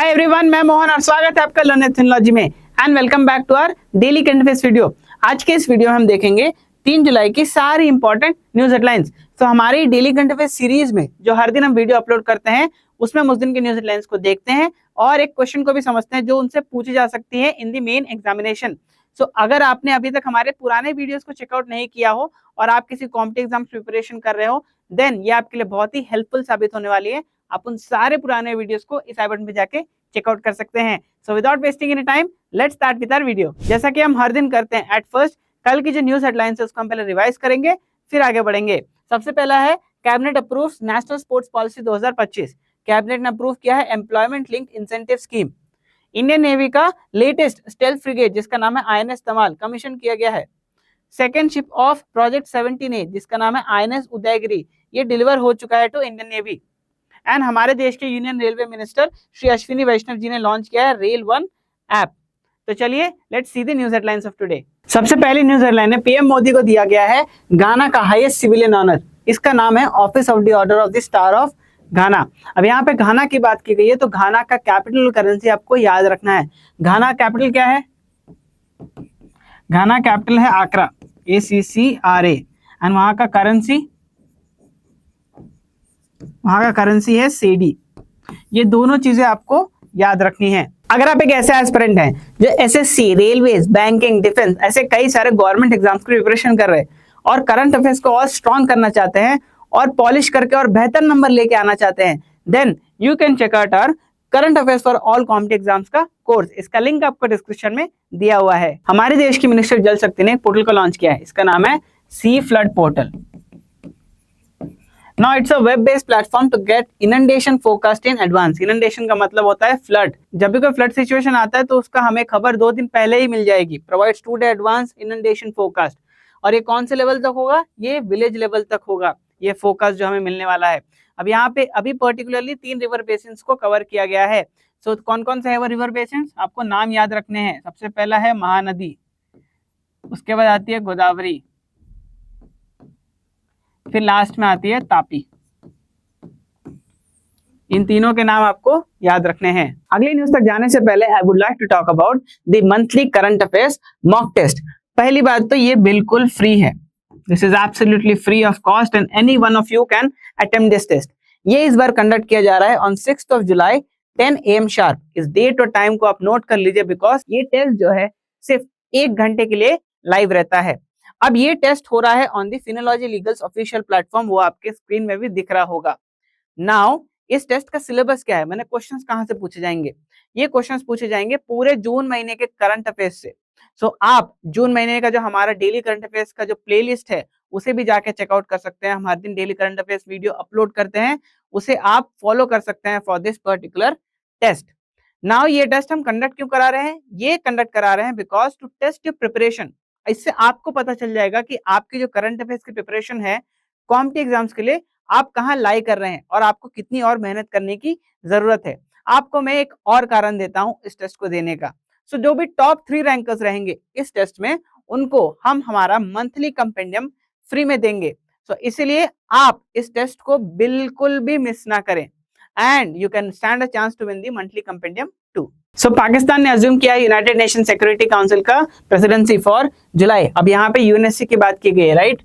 Hi everyone, मैं मोहन और स्वागत है आपका लर्न एथनोलॉजी में and welcome back to our daily current affairs video. आज के इस वीडियो में हम देखेंगे 3 जुलाई की सारी इंपॉर्टेंट न्यूज हेडलाइंस। तो हमारी डेली करंट अफेयर्स सीरीज में जो हर दिन हम वीडियो अपलोड करते हैं उसमें हम उस दिन की न्यूज हेडलाइंस को देखते हैं और एक क्वेश्चन को भी समझते हैं जो उनसे पूछी जा सकती है इन द मेन एग्जामिनेशन। सो अगर आपने अभी तक हमारे पुराने वीडियोस को चेकआउट नहीं किया हो और आप किसी कॉम्पिटिटिव एग्जाम प्रिपरेशन कर रहे हो देन ये आपके लिए बहुत ही हेल्पफुल साबित होने वाली है। आप उन सारे पुराने वीडियोस को इस आई बटन पे जाके चेकआउट कर सकते हैं। So without wasting any time let's start with our video. जैसा कि हम हर दिन करते हैं, एट फर्स्ट कल की जो न्यूज हेडलाइंस है उसको हम पहले रिवाइज करेंगे फिर आगे बढ़ेंगे। सबसे पहला है cabinet approves national sports policy 2025। Cabinet ने अप्रूव किया है employment linked incentive scheme. Indian navy का लेटेस्ट स्टेल्थ फ्रिगेट जिसका नाम है आईएनएस तमाल कमीशन किया गया है। Second ship of project 17A जिसका नाम है आईएनएस उदयगिरी, ये डिलीवर हो चुका है टू इंडियन नेवी। एंड हमारे देश के union railway minister Shri Ashwini Vaishnaw ji ने लॉन्च किया है रेल वन ऐप। तो चलिए let's see the news headlines of today. सबसे पहली न्यूज हेडलाइन है पीएम मोदी को दिया गया है गाना का हाईएस्ट सिविलियन ऑनर। इसका नाम है office of the order of the star of घाना। अब यहाँ पे घाना की बात की गई है तो घाना का कैपिटल करेंसी आपको याद रखना है। घाना कैपिटल क्या है? घाना कैपिटल है आक्रा, ACCRA। एंड वहां का करेंसी है सेडी। ये दोनों चीजें आपको याद रखनी है। अगर आप एक ऐसे एस्पिरेंट हैं जो एसएससी, रेलवेज, बैंकिंग, डिफेंस ऐसे कई सारे गवर्नमेंट एग्जाम्स की प्रिपरेशन कर रहे हैं और करंट अफेयर्स को और स्ट्रॉन्ग करना चाहते हैं और पॉलिश करके और बेहतर नंबर लेके आना चाहते हैं then you can check out our current affairs for all competitive exams का कोर्स। इसका लिंक आपको डिस्क्रिप्शन में दिया हुआ है। हमारे देश की मिनिस्टर जल शक्ति ने एक पोर्टल को लॉन्च किया है, इसका नाम है C flood portal. Now it's a web-based platform to get inundation forecast in advance. Inundation का मतलब होता है फ्लड। जब भी कोई फ्लड सिचुएशन आता है तो उसका हमें खबर 2 दिन पहले ही मिल जाएगी। Provides 2-day advance inundation forecast। और ये कौन से लेवल तक होगा? ये विलेज लेवल तक होगा ये फोरकास्ट जो हमें मिलने वाला है। अब यहाँ पे अभी पर्टिकुलरली 3 रिवर बेसिन्स को कवर किया गया है। सो कौन कौन से है रिवर बेसिन्स? आपको नाम याद रखने हैं। सबसे पहला है महानदी, उसके बाद आती है गोदावरी, फिर लास्ट में आती है तापी। इन तीनों के नाम आपको याद रखने हैं। अगली न्यूज तक जाने से पहले I would like to talk about the monthly current affairs mock test. पहली बात तो ये बिल्कुल फ्री है। This is absolutely free of cost and any one of you can attempt this test. ये इस बार कंडक्ट किया जा रहा है ऑन 6 जुलाई 10 AM शार्प। इस डेट और टाइम को आप नोट कर लीजिए बिकॉज ये टेस्ट जो है सिर्फ 1 घंटे के लिए लाइव रहता है। अब ये टेस्ट हो रहा है on the Finology Legal's official platform, वो आपके स्क्रीन में भी दिख रहा होगा। नाउ इस टेस्ट का सिलेबस क्या है? मैंने क्वेश्चंस कहां से पूछे जाएंगे? ये क्वेश्चंस पूछे जाएंगे पूरे जून महीने के करंट अफेयर्स से। सो आप जून महीने का जो हमारा डेली करंट अफेयर्स का जो प्लेलिस्ट है उसे भी जाके चेकआउट कर सकते हैं। हम हर दिन daily current affairs video upload करते हैं, उसे आप फॉलो कर सकते हैं for this particular test. Now ये टेस्ट हम कंडक्ट क्यों करा रहे हैं? ये कंडक्ट करा रहे हैं because to test your preparation. इससे आपको पता चल जाएगा कि आपकी जो करंट अफेयर्स की प्रिपरेशन है कॉम्पिटिटिव एग्जाम्स के लिए आप कहां लाई कर रहे हैं और आपको कितनी और मेहनत करने की जरूरत है। आपको मैं एक और कारण देता हूं इस टेस्ट को देने का। सो जो भी टॉप 3 रैंकर्स रहेंगे इस टेस्ट में उनको हम हमारा मंथली कंपेंडियम फ्री में देंगे। सो इसीलिए आप इस टेस्ट को बिल्कुल भी मिस ना करें and you can stand a chance to win the monthly compendium 2। सो पाकिस्तान ने अज्यूम किया यूनाइटेड नेशन सिक्योरिटी काउंसिल का प्रेसिडेंसी फॉर जुलाई। अब यहाँ पे यूएनएससी की बात की गई है, राइट?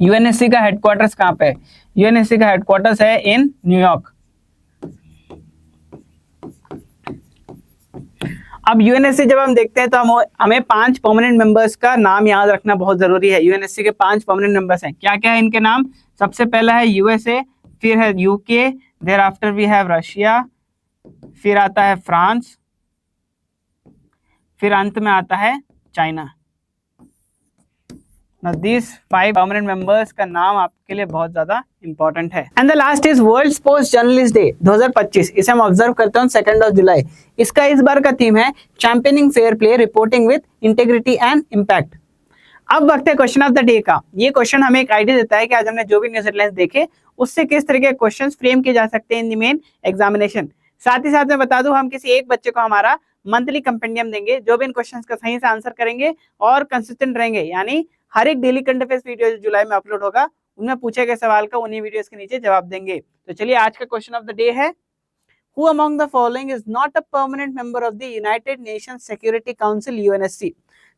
यूएनएससी का हेडक्वार्टर्स कहाँ पे है? यूएनएससी का हेडक्वार्टर्स है इन न्यूयॉर्क। अब यूएनएससी जब हम देखते हैं तो हमें 5 परमानेंट मेंबर्स का नाम याद रखना बहुत जरूरी है। यूएनएससी के 5 परमानेंट मेंबर्स हैं। क्या क्या है इनके नाम? सबसे पहला है यूएसए, फिर है UK, there after we have Russia, फिर आता है फ्रांस, फिर अंत में आता है China. Now these 5 permanent members का नाम आपके लिए बहुत ज्यादा इंपॉर्टेंट है। And the last is world sports journalist day 2025। इसे हम ऑब्जर्व करते हैं 2 जुलाई। इसका इस बार का थीम है championing fair play, reporting with integrity and impact. अब वक्त है क्वेश्चन ऑफ द डे का। ये क्वेश्चन हमें एक आइडिया देता है कि आज हमने जो भी न्यूज हेडलाइंस देखे उससे किस तरह के क्वेश्चंस फ्रेम किए जा सकते हैं इन द मेन एग्जामिनेशन। साथ ही साथ मैं बता दूं हम किसी एक बच्चे को हमारा मंथली कंपेंडियम देंगे जो भी इन क्वेश्चंस का सही से आंसर करेंगे और कंसिस्टेंट रहेंगे। यानी हर एक डेली करंट अफेयर्स वीडियो जुलाई में अपलोड होगा उनमें पूछे गए सवाल का उन्हीं वीडियोस के नीचे जवाब देंगे। तो चलिए आज का क्वेश्चन ऑफ द डे है Who among the following is not a permanent member of the United Nations Security Council UNSC?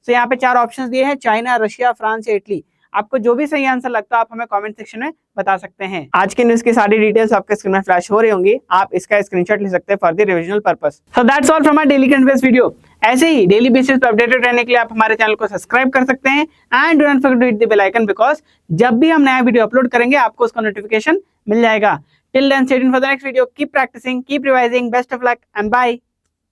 So यहाँ पे 4 ऑप्शंस दिए हैं, चाइना, रशिया, फ्रांस या इटली। आपको जो भी सही आंसर लगता है आप हमें कमेंट सेक्शन में बता सकते हैं। आज की न्यूज की सारी डिटेल्स आपके स्क्रीन में फ्लैश हो रही होंगी, आप इसका स्क्रीनशॉट ले सकते हैं for the revisional purpose. So that's all from our daily current affairs video. ऐसे ही डेली बेसिस पे अपडेटेड रहने के लिए आप हमारे चैनल को सब्सक्राइब कर सकते हैं and do not forget to hit the bell icon, because जब भी हम नया वीडियो अपलोड करेंगे आपको उसका नोटिफिकेशन मिल जाएगा। Till then, stay tuned for the next video, keep practicing, keep revising, best of luck and bye.